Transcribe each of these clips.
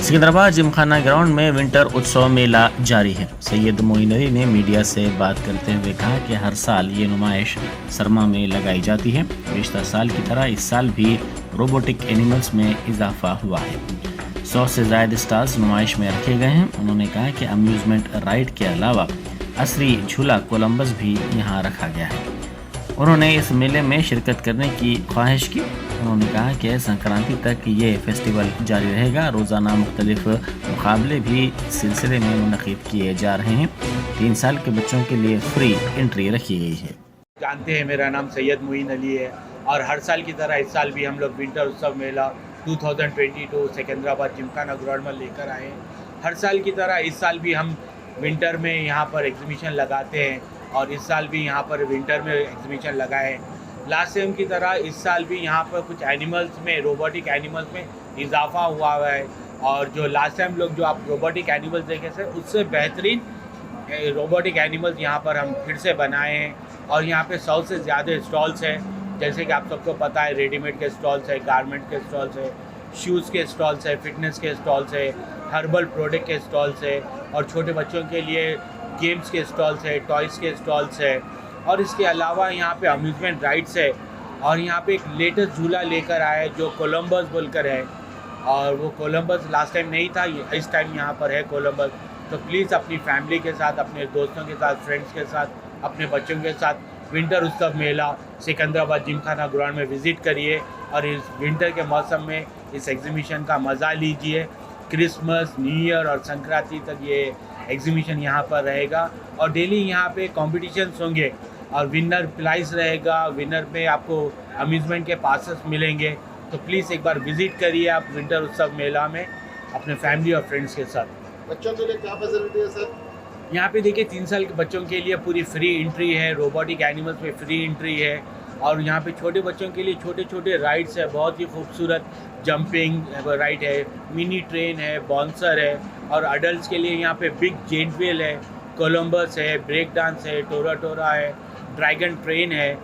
Secunderabad Gymkhana ground में winter उत्सव मेला जारी है। सैयद मोइन अली ने मीडिया से बात करते हुए कहा कि हर साल ये नुमाइश सरमा में लगाई जाती है। पिछले साल की तरह इस साल भी रोबोटिक एनिमल्स में इजाफा हुआ है। 100 से ज़ायद स्टॉल्स नुमाइश में रखे गए हैं। उन्होंने कहा कि अम्यूज़मेंट राइड के अलावा असली झूला कोलंबस भी यहाँ रखा गया है। उन्होंने इस मेले में शिरकत करने की ख्वाहिश की। उन्होंने कहा कि संक्रांति तक ये फेस्टिवल जारी रहेगा। रोज़ाना मुख्तलिफ मुकाबले भी इस सिलसिले में मुनक़िद किए जा रहे हैं। 3 साल के बच्चों के लिए फ्री एंट्री रखी गई है। जानते हैं मेरा नाम सैयद मोइन अली है और हर साल की तरह इस साल भी हम लोग विंटर उत्सव मेला 2022 सिकंदराबाद जिमखाना ग्राउंड में लेकर आए हैं। हर साल की तरह इस साल भी हम विंटर में यहाँ पर एग्जीबिशन लगाते हैं और इस साल भी यहाँ पर विंटर में एग्जीबिशन लगाए हैं। लास्ट टाइम की तरह इस साल भी यहाँ पर कुछ एनिमल्स में रोबोटिक एनिमल्स में इजाफा हुआ है और जो लास्ट टाइम लोग जो आप रोबोटिक एनिमल्स देखे थे उससे बेहतरीन रोबोटिक एनिमल्स यहाँ पर हम फिर से बनाए हैं और यहाँ पे 100 से ज़्यादा स्टॉल्स हैं। जैसे कि आप सबको पता है, रेडीमेड के स्टॉल्स है, गारमेंट के स्टॉल्स है, शूज़ के स्टॉल्स है, फिटनेस के स्टॉल्स है, हर्बल प्रोडक्ट के स्टॉल्स है और छोटे बच्चों के लिए गेम्स के स्टॉल्स है, टॉयज़ के स्टॉल्स है और इसके अलावा यहाँ पे अम्यूज़मेंट राइड्स है और यहाँ पे एक लेटेस्ट झूला लेकर आया है जो कोलंबस बोलकर है और वो कोलंबस लास्ट टाइम नहीं था, इस टाइम यहाँ पर है कोलंबस। तो प्लीज़ अपनी फैमिली के साथ, अपने दोस्तों के साथ, फ्रेंड्स के साथ, अपने बच्चों के साथ विंटर उत्सव मेला सिकंदराबाद जिमखाना ग्राउंड में विज़िट करिए और इस विंटर के मौसम में इस एग्जीबिशन का मज़ा लीजिए। क्रिसमस, न्यू ईयर और संक्रांति तक ये एग्जीबिशन यहाँ पर रहेगा और डेली यहाँ पे कॉम्पिटिशन्स होंगे और विनर प्राइज़ रहेगा। विनर में आपको अम्यूज़मेंट के पासेस मिलेंगे। तो प्लीज़ एक बार विज़िट करिए आप विंटर उत्सव मेला में अपने फैमिली और फ्रेंड्स के साथ। बच्चों के लिए क्या फैसिलिटी है सर? यहाँ पे देखिए 3 साल के बच्चों के लिए पूरी फ्री एंट्री है, रोबोटिक एनिमल्स में फ्री एंट्री है और यहाँ पे छोटे बच्चों के लिए छोटे छोटे राइड्स है, बहुत ही खूबसूरत जंपिंग राइड है, मिनी ट्रेन है, बाउंसर है और अडल्ट्स के लिए यहाँ पे बिग जेंट व्हील है, कोलंबस है, ब्रेक डांस है, टोरा टोरा है, ड्रैगन ट्रेन है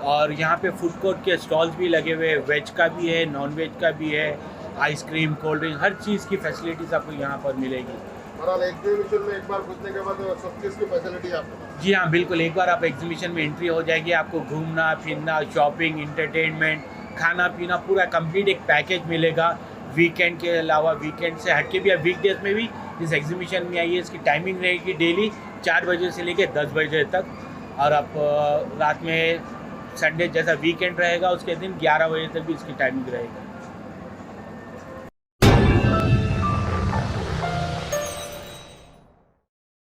और यहाँ पे फूड कोर्ट के स्टॉल्स भी लगे हुए हैं, वेज का भी है, नॉन वेज का भी है, आइसक्रीम, कोल्ड ड्रिंक, हर चीज़ की फैसिलिटीज़ आपको यहाँ पर मिलेगी। और एग्जीबिशन में एक बार घुसने के बाद सब चीज़ की फैसिलिटी आपको? जी हाँ, बिल्कुल। एक बार आप एग्जीबिशन में एंट्री हो जाएगी, आपको घूमना फिरना, शॉपिंग, इंटरटेनमेंट, खाना पीना पूरा कंप्लीट एक पैकेज मिलेगा। वीकेंड के अलावा, वीकेंड से हट के भी आप वीकडेज में भी इस एग्जीबिशन में आइए। इसकी टाइमिंग रहेगी डेली 4 बजे से लेकर 10 बजे तक और आप रात में संडे जैसा वीकेंड रहेगा उसके दिन 11 बजे तक भी इसकी टाइमिंग रहेगी।